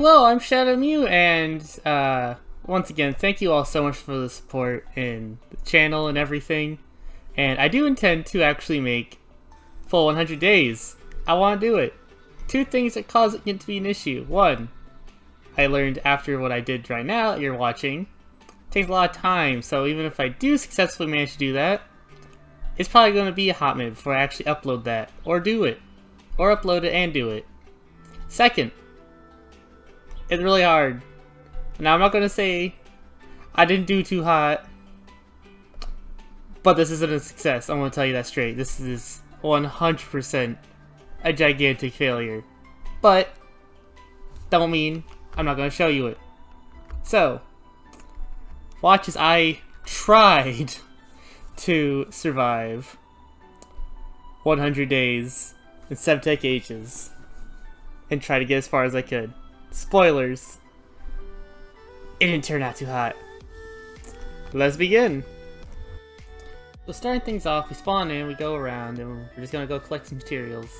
Hello, I'm Shadow Mew, and once again, thank you all so much for the support in the channel and everything. And I do intend to actually make full 100 days. I want to do it. Two things that cause it to be an issue. One, I learned after what I did right now that you're watching. It takes a lot of time, so even if I do successfully manage to do that, it's probably going to be a hot minute before I actually upload that, or do it, or upload it and do it. Second, it's really hard. Now, I'm not going to say I didn't do too hot, but this isn't a success. I'm going to tell you that straight. This is 100% a gigantic failure. But, don't mean I'm not going to show you it. So, watch as I tried to survive 100 days in Semtech Ages and try to get as far as I could. Spoilers. It didn't turn out too hot. Let's begin. So starting things off, we spawn in, we go around, and we're just gonna go collect some materials.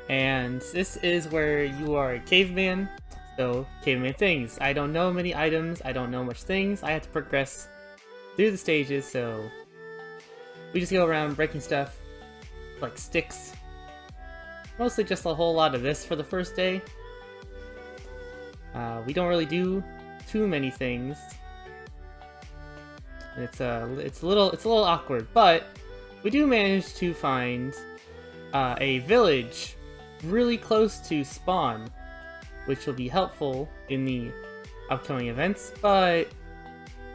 And this is where you are a caveman, so caveman things. I don't know many items, I don't know much things, I have to progress through the stages, so we just go around breaking stuff, like sticks. Mostly just a whole lot of this for the first day. We don't really do too many things. It's a little awkward, but we do manage to find a village really close to spawn, which will be helpful in the upcoming events, but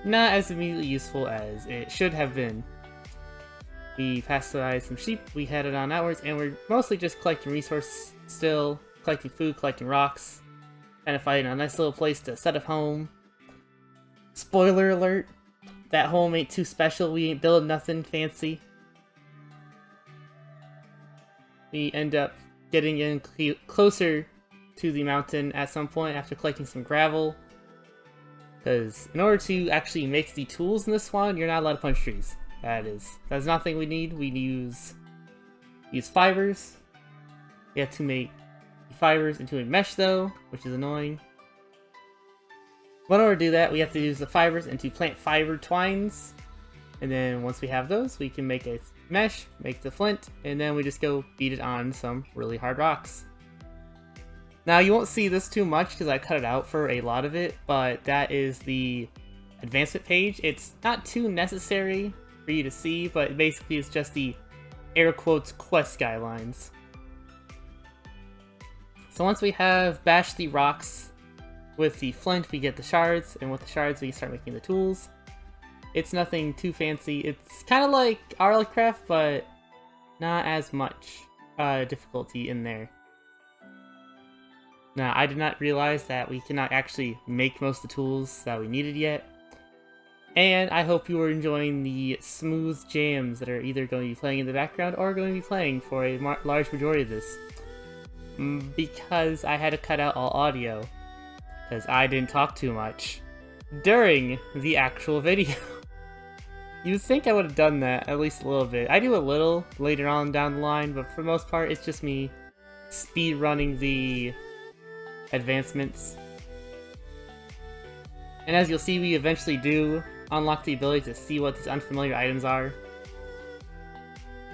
not as immediately useful as it should have been. We pasteurized some sheep, we headed on outwards, and we're mostly just collecting resources still, collecting food, collecting rocks, kind of finding a nice little place to set up home. Spoiler alert, that home ain't too special, we ain't building nothing fancy. We end up getting in closer to the mountain at some point after collecting some gravel. Because in order to actually make the tools in this one, you're not allowed to punch trees. That's nothing we need. We use fibers. We have to make fibers into a mesh though, which is annoying. But in order to do that, we have to use the fibers into plant fiber twines. And then once we have those, we can make a mesh, make the flint, and then we just go beat it on some really hard rocks. Now you won't see this too much because I cut it out for a lot of it, but that is the advancement page. It's not too necessary for you to see, but basically it's just the air quotes quest guidelines. So once we have bashed the rocks with the flint, we get the shards, and with the shards we start making the tools. It's nothing too fancy. It's kind of like Arlecraft, but not as much difficulty in there. Now, I did not realize that we cannot actually make most of the tools that we needed yet. And I hope you are enjoying the smooth jams that are either going to be playing in the background or going to be playing for a large majority of this. Because I had to cut out all audio, because I didn't talk too much during the actual video. You'd think I would have done that at least a little bit. I do a little later on down the line, but for the most part it's just me speed running the advancements. And as you'll see, we eventually do unlock the ability to see what these unfamiliar items are.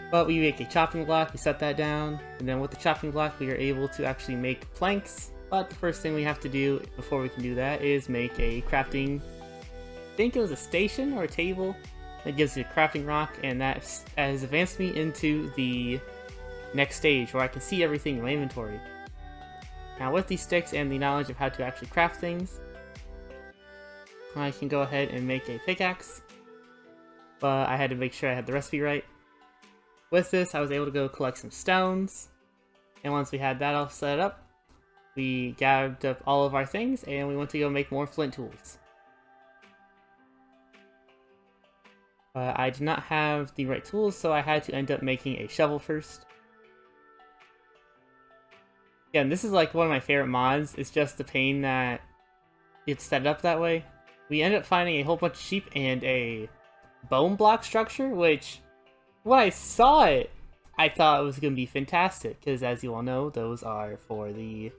But we make a chopping block, we set that down, and then with the chopping block we are able to actually make planks. But the first thing we have to do before we can do that is make a crafting, I think it was a station or a table, that gives you a crafting rock, and that has advanced me into the next stage where I can see everything in my inventory. Now with these sticks and the knowledge of how to actually craft things, I can go ahead and make a pickaxe, but I had to make sure I had the recipe right. With this, I was able to go collect some stones, and once we had that all set up, we gathered up all of our things, and we went to go make more flint tools. I did not have the right tools, so I had to end up making a shovel first. Again, this is like one of my favorite mods. It's just the pain that it's set up that way. We ended up finding a whole bunch of sheep and a bone block structure, which when I saw it, I thought it was going to be fantastic, because as you all know, those are for the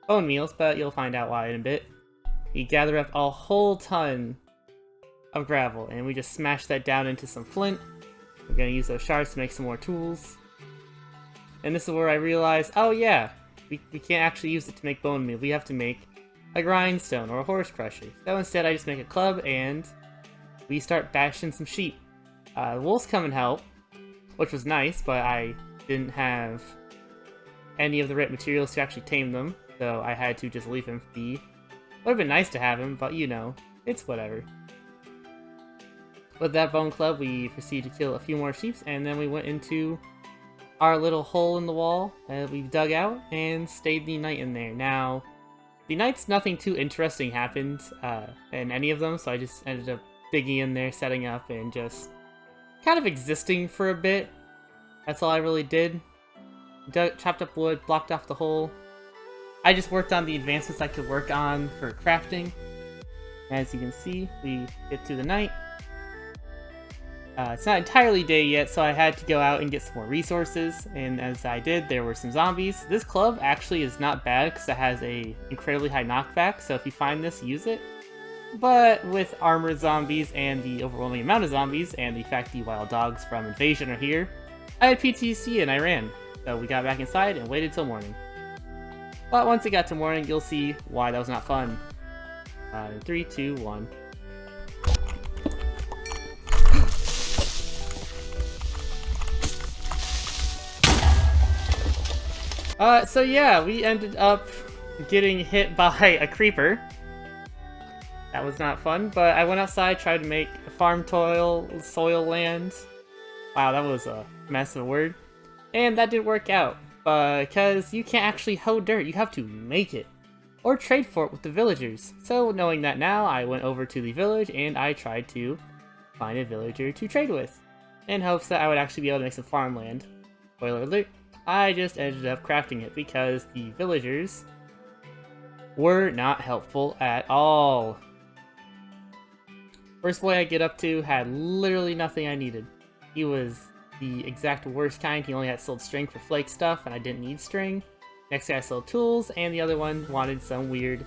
bone meals, but you'll find out why in a bit. We gather up a whole ton of gravel, and we just smash that down into some flint. We're gonna use those shards to make some more tools. And this is where I realized, oh yeah, we can't actually use it to make bone meal. We have to make a grindstone or a horse crusher. So instead I just make a club and we start bashing some sheep. Wolves come and help, which was nice, but I didn't have any of the right materials to actually tame them, so I had to just leave him be. Would have been nice to have him, but you know, it's whatever. With that bone club, we proceeded to kill a few more sheep, and then we went into our little hole in the wall that we dug out and stayed the night in there. Now, the nights nothing too interesting happened in any of them, so I just ended up digging in there, setting up, and just kind of existing for a bit. That's all I really did. Chopped up wood, blocked off the hole. I just worked on the advancements I could work on for crafting. As you can see, we get through the night. It's not entirely day yet, so I had to go out and get some more resources, and as I did, there were some zombies. This club actually is not bad because it has a incredibly high knockback, so if you find this, use it. But with armored zombies and the overwhelming amount of zombies, and the fact the wild dogs from Invasion are here, I had PTSD and I ran. So we got back inside and waited till morning. But once it got to morning, you'll see why that was not fun. 3, 2, 1. So yeah, we ended up getting hit by a creeper. That was not fun, but I went outside, tried to make a farm soil land. Wow, that was a mess of a word. And that didn't work out, because you can't actually hoe dirt, you have to make it. Or trade for it with the villagers. So knowing that now, I went over to the village and I tried to find a villager to trade with, in hopes that I would actually be able to make some farmland. Spoiler alert, I just ended up crafting it because the villagers were not helpful at all. First boy I get up to had literally nothing I needed. He was the exact worst kind. He only had sold string for flake stuff, and I didn't need string. Next guy sold tools, and the other one wanted some weird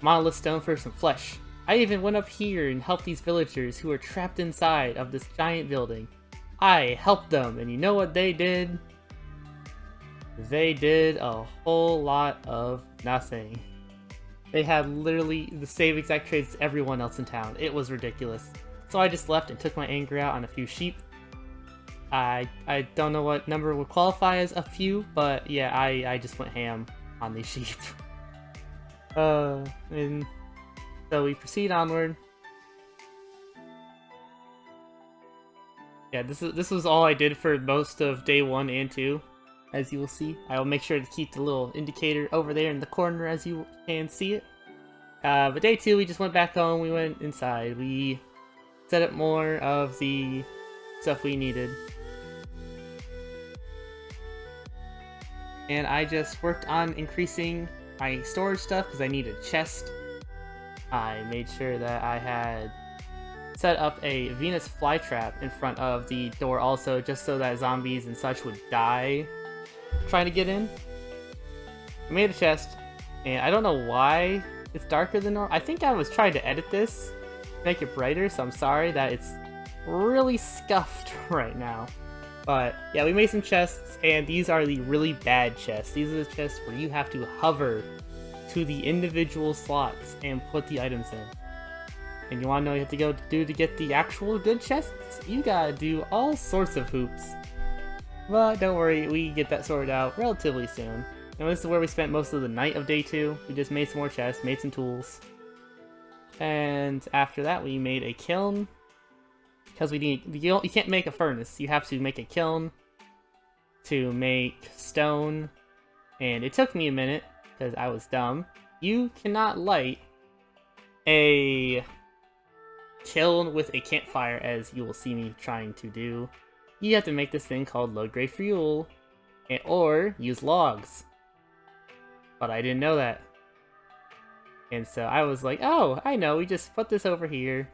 monolith stone for some flesh. I even went up here and helped these villagers who were trapped inside of this giant building. I helped them, and you know what they did? They did a whole lot of nothing. They had literally the same exact trades as everyone else in town. It was ridiculous. So I just left and took my anger out on a few sheep. I don't know what number would qualify as a few, but yeah, I just went ham on these sheep. And so we proceed onward. Yeah, this was all I did for most of day 1 and 2, as you will see. I will make sure to keep the little indicator over there in the corner as you can see it. But day 2, we just went back home, we went inside, we set up more of the stuff we needed. And I just worked on increasing my storage stuff because I need a chest. I made sure that I had set up a Venus flytrap in front of the door also, just so that zombies and such would die trying to get in. I made a chest, and I don't know why it's darker than normal. I think I was trying to edit this, make it brighter, so I'm sorry that it's really scuffed right now. But yeah, we made some chests, and these are the really bad chests. These are the chests where you have to hover to the individual slots and put the items in. And you want to know what you have to go do to get the actual good chests? You gotta do all sorts of hoops. But don't worry, we get that sorted out relatively soon. And this is where we spent most of the night of day 2. We just made some more chests, made some tools. And after that, we made a kiln. Because you can't make a furnace, you have to make a kiln to make stone. And it took me a minute, because I was dumb. You cannot light a kiln with a campfire, as you will see me trying to do. You have to make this thing called low-grade fuel, or use logs. But I didn't know that. And so I was like, oh, I know, we just put this over here.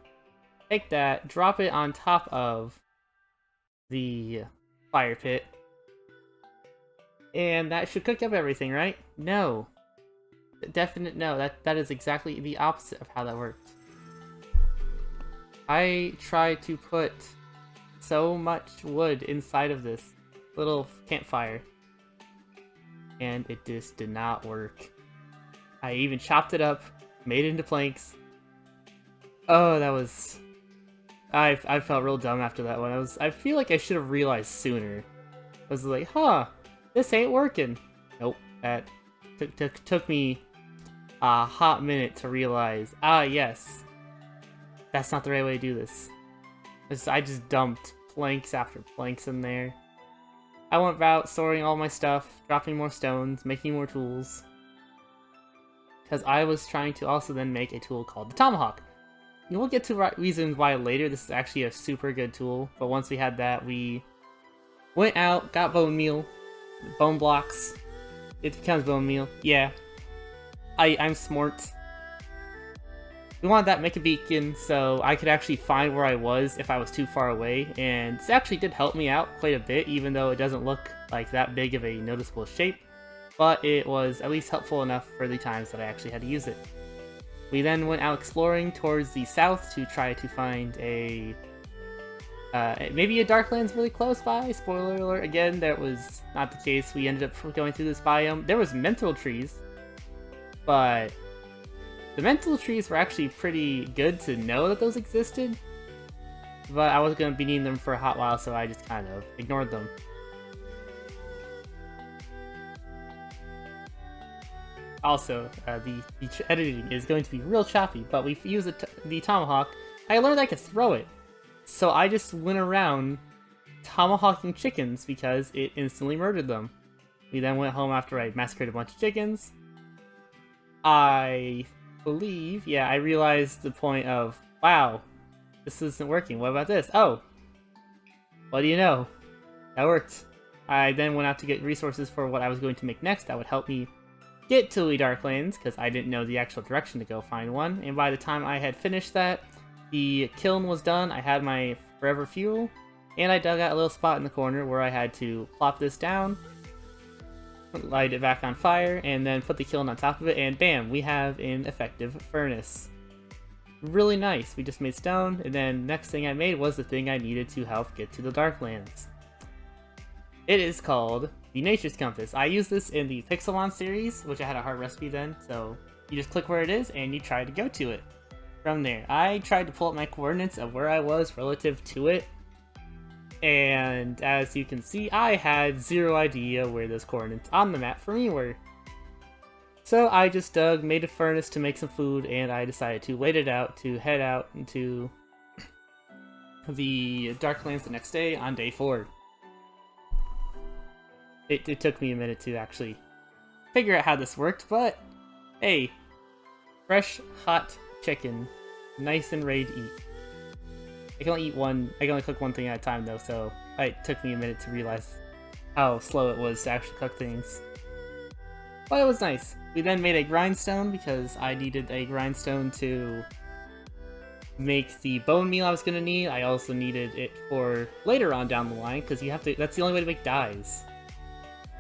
Take that, drop it on top of the fire pit. And that should cook up everything, right? No. Definite no. That is exactly the opposite of how that worked. I tried to put so much wood inside of this little campfire, and it just did not work. I even chopped it up, made it into planks. Oh, that was... I felt real dumb after that one. I feel like I should have realized sooner. I was like, huh, this ain't working. Nope, that took me a hot minute to realize, yes, that's not the right way to do this. I just dumped planks after planks in there. I went about sorting all my stuff, dropping more stones, making more tools. Because I was trying to also then make a tool called the Tomahawk. And we'll get to reasons why later. This is actually a super good tool. But once we had that, we went out, got bone meal, bone blocks. It becomes bone meal. Yeah. I'm smart. We wanted that make a beacon so I could actually find where I was if I was too far away, and this actually did help me out quite a bit, even though it doesn't look like that big of a noticeable shape, but it was at least helpful enough for the times that I actually had to use it. We then went out exploring towards the south to try to find a maybe a Darklands really close by. Spoiler alert, again, that was not the case. We ended up going through this biome. There was mental trees, but the mental trees were actually pretty good to know that those existed, but I wasn't going to be needing them for a hot while, so I just kind of ignored them. Also, the editing is going to be real choppy, but we use the Tomahawk. I learned I could throw it, so I just went around tomahawking chickens because it instantly murdered them. We then went home after I massacred a bunch of chickens. I believe, yeah, I realized the point of, wow, this isn't working. What about this? Oh, what do you know? That worked. I then went out to get resources for what I was going to make next that would help me get to the Darklands, because I didn't know the actual direction to go find one. And by the time I had finished that, the kiln was done, I had my forever fuel, and I dug out a little spot in the corner where I had to plop this down, light it back on fire, and then put the kiln on top of it, and bam, we have an effective furnace. Really nice. We just made stone, and then next thing I made was the thing I needed to help get to the Darklands. It is called the Nature's Compass. I used this in the Pixelmon series, which I had a hard recipe then, so you just click where it is and you try to go to it. From there, I tried to pull up my coordinates of where I was relative to it, and as you can see, I had zero idea where those coordinates on the map for me were. So I just dug, made a furnace to make some food, and I decided to wait it out to head out into the Darklands the next day on day 4. It took me a minute to actually figure out how this worked, but hey, fresh, hot chicken, nice and ready to eat. I can only cook one thing at a time though, so it took me a minute to realize how slow it was to actually cook things. But it was nice. We then made a grindstone because I needed a grindstone to make the bone meal I was gonna need. I also needed it for later on down the line because that's the only way to make dyes.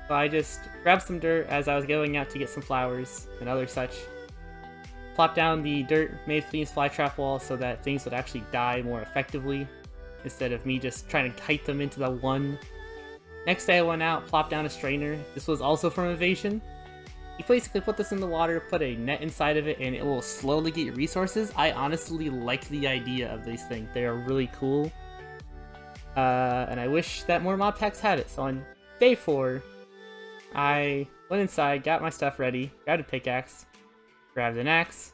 So I just grabbed some dirt as I was going out to get some flowers and other such. Plopped down the dirt, made these flytrap walls so that things would actually die more effectively, instead of me just trying to kite them into the one. Next day I went out, plopped down a strainer. This was also from Invasion. You basically put this in the water, put a net inside of it, and it will slowly get your resources. I honestly like the idea of these things. They are really cool. And I wish that more mod packs had it. So on day 4, I went inside, got my stuff ready, grabbed a pickaxe, grabbed an axe,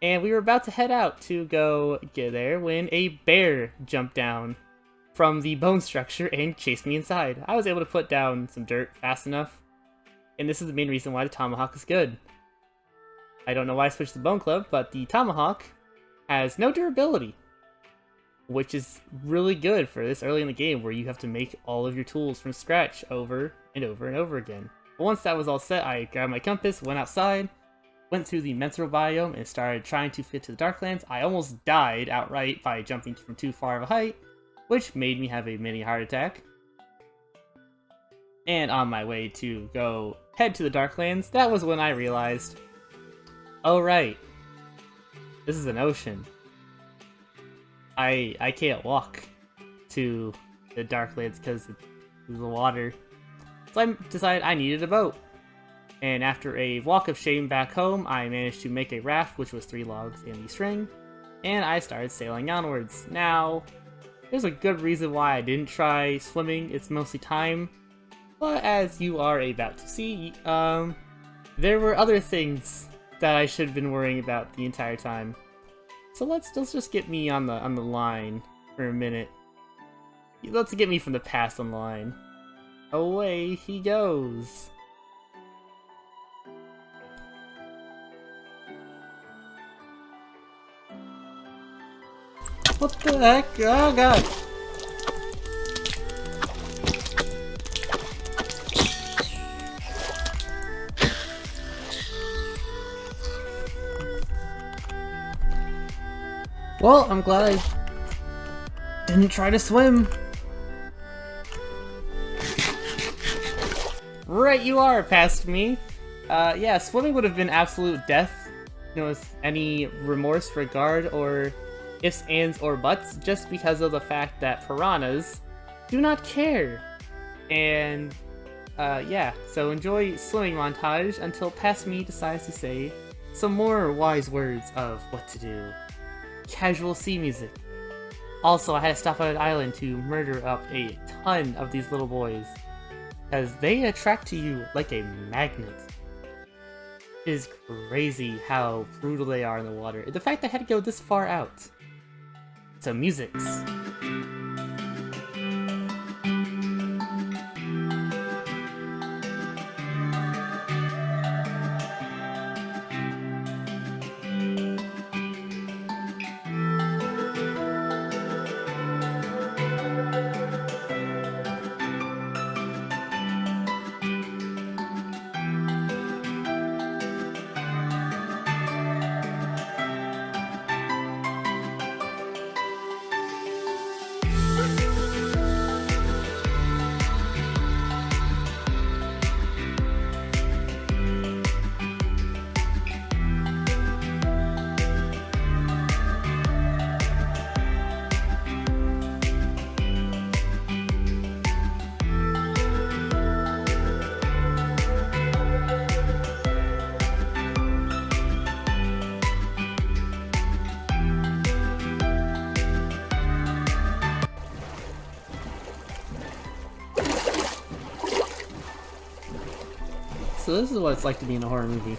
and we were about to head out to go get there when a bear jumped down from the bone structure and chased me inside. I was able to put down some dirt fast enough, and this is the main reason why the Tomahawk is good. I don't know why I switched to Bone Club, but the Tomahawk has no durability, which is really good for this early in the game where you have to make all of your tools from scratch over and over and over again. But once that was all set, I grabbed my compass, went outside, went through the Mental biome, and started trying to fit to the Darklands. I almost died outright by jumping from too far of a height, which made me have a mini heart attack. And on my way to go head to the Darklands, that was when I realized Oh right, this is an ocean. I can't walk to the Darklands because of the water. So I decided I needed a boat. And after a walk of shame back home, I managed to make a raft, which was 3 logs and the string, and I started sailing onwards. Now, there's a good reason why I didn't try swimming, it's mostly time, but as you are about to see, there were other things that I should have been worrying about the entire time. So let's just get me on the line for a minute. Let's get me from the past on the line. Away he goes. What the heck? Oh god! Well, I'm glad I didn't try to swim. Right you are, past me. Yeah, swimming would have been absolute death. You know, with any remorse, regard, or ifs, ands, or buts, just because of the fact that piranhas do not care. And, yeah, so enjoy swimming montage until past me decides to say some more wise words of what to do. Casual sea music. Also, I had to stop at an island to murder up a ton of these little boys, because they attract to you like a magnet. It is crazy how brutal they are in the water. The fact that I had to go this far out. So musics. So this is what it's like to be in a horror movie.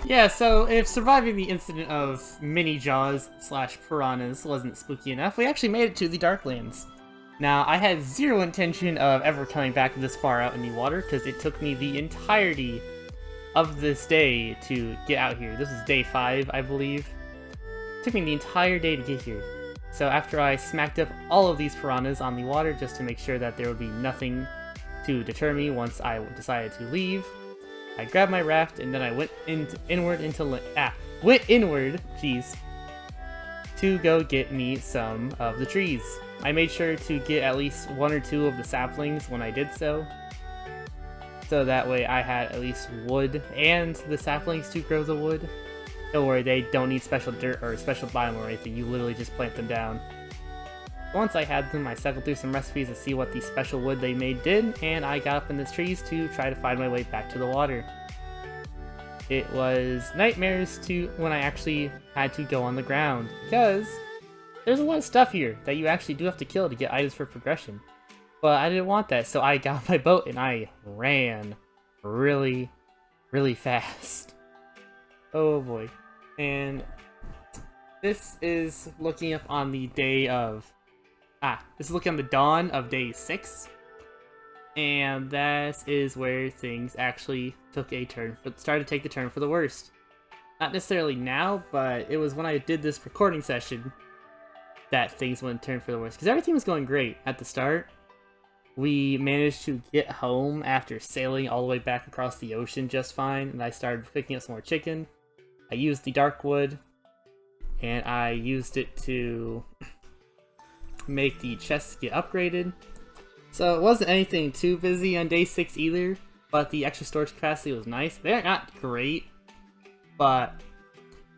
Yeah, so if surviving the incident of mini Jaws / piranhas wasn't spooky enough, we actually made it to the Darklands. Now, I had zero intention of ever coming back this far out in the water, because it took me the entirety of this day to get out here. This is day 5, I believe. It took me the entire day to get here. So after I smacked up all of these piranhas on the water just to make sure that there would be nothing to deter me once I decided to leave, I grabbed my raft and then I went inward, jeez, to go get me some of the trees. I made sure to get at least 1 or 2 of the saplings when I did so that way I had at least wood and the saplings to grow the wood. Don't worry, they don't need special dirt or special biome or anything, you literally just plant them down. Once I had them, I cycled through some recipes to see what the special wood they made did, and I got up in the trees to try to find my way back to the water. It was nightmares when I actually had to go on the ground, because there's a lot of stuff here that you actually do have to kill to get items for progression. But I didn't want that, so I got my boat and I ran really, really fast. Oh boy. And this is looking up on the day of... this is looking on the dawn of day 6. And that is where things actually started to take the turn for the worst. Not necessarily now, but it was when I did this recording session that things went turn for the worst. Because everything was going great at the start. We managed to get home after sailing all the way back across the ocean just fine, and I started picking up some more chicken. I used the dark wood, and I used it to make the chests get upgraded. So it wasn't anything too busy on day 6 either. but the extra storage capacity was nice. They're not great, but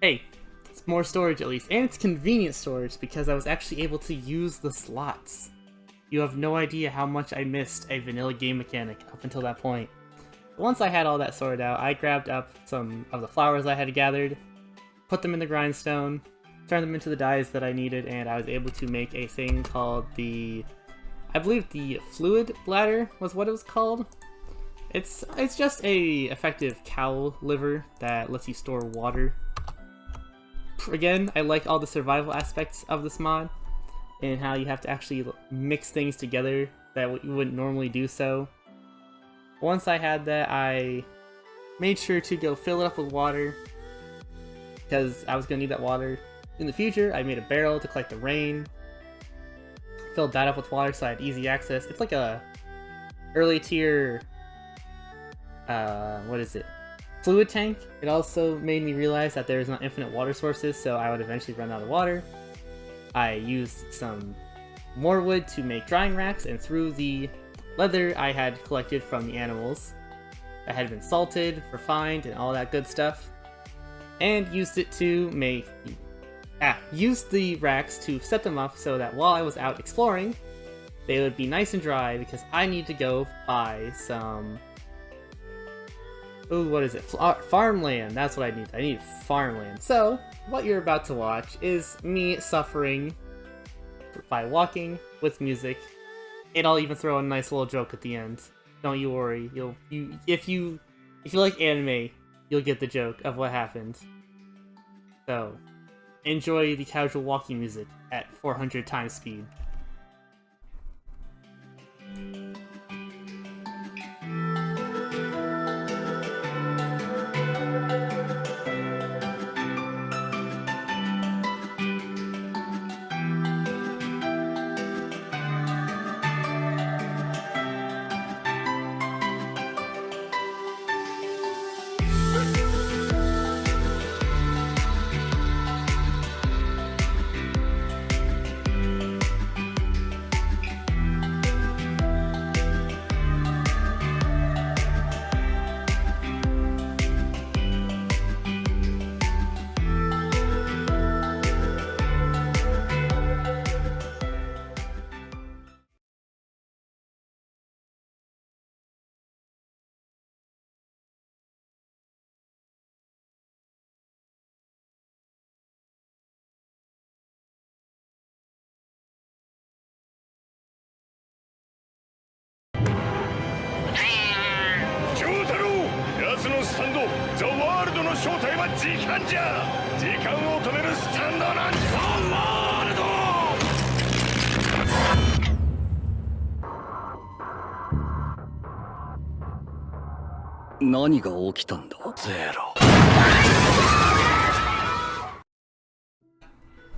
hey, it's more storage at least, and it's convenient storage because I was actually able to use the slots. You have no idea how much I missed a vanilla game mechanic up until that point. Once I had all that sorted out, I grabbed up some of the flowers I had gathered, put them in the grindstone, turned them into the dyes that I needed, and I was able to make a thing called I believe the fluid bladder was what it was called. It's just a effective cow liver that lets you store water. Again, I like all the survival aspects of this mod, and how you have to actually mix things together that you wouldn't normally do so. Once I had that, I made sure to go fill it up with water, because I was going to need that water in the future. I made a barrel to collect the rain, filled that up with water so I had easy access. It's like a early tier, fluid tank. It also made me realize that there's not infinite water sources, so I would eventually run out of water. I used some more wood to make drying racks, and through the leather I had collected from the animals that had been salted, refined, and all that good stuff, and used it to make used the racks to set them up so that while I was out exploring, they would be nice and dry, because I need to go buy some farmland. That's what I need. I need farmland. So what you're about to watch is me suffering by walking with music, and I'll even throw a nice little joke at the end. Don't you worry. If you like anime, you'll get the joke of what happened. So enjoy the casual walking music at 400 times speed.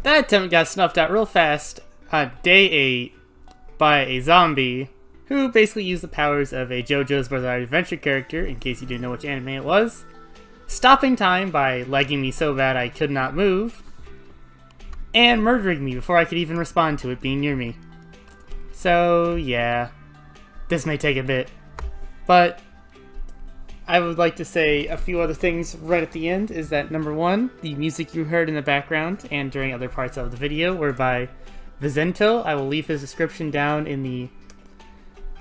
That attempt got snuffed out real fast on day 8 by a zombie who basically used the powers of a JoJo's Bizarre Adventure character, in case you didn't know which anime it was, stopping time by lagging me so bad I could not move, and murdering me before I could even respond to it being near me. So yeah, this may take a bit, but I would like to say a few other things right at the end. Is that number one, the music you heard in the background and during other parts of the video were by Vizento. I will leave his description down in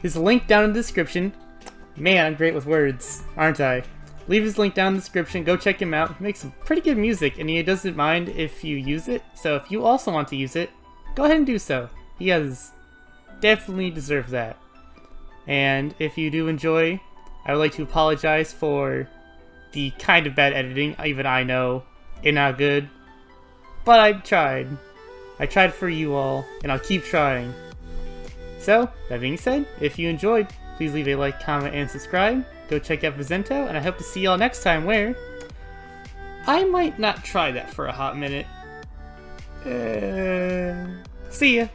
his link down in the description. Man, I'm great with words, aren't I? Leave his link down in the description, go check him out. He makes some pretty good music, and he doesn't mind if you use it, so if you also want to use it, go ahead and do so. He has definitely deserved that. And if you do enjoy, I would like to apologize for the kind of bad editing. Even I know it's not good, but I tried. I tried for you all, and I'll keep trying. So, that being said, if you enjoyed, please leave a like, comment, and subscribe. Go check out Vizento, and I hope to see y'all next time where I might not try that for a hot minute. See ya!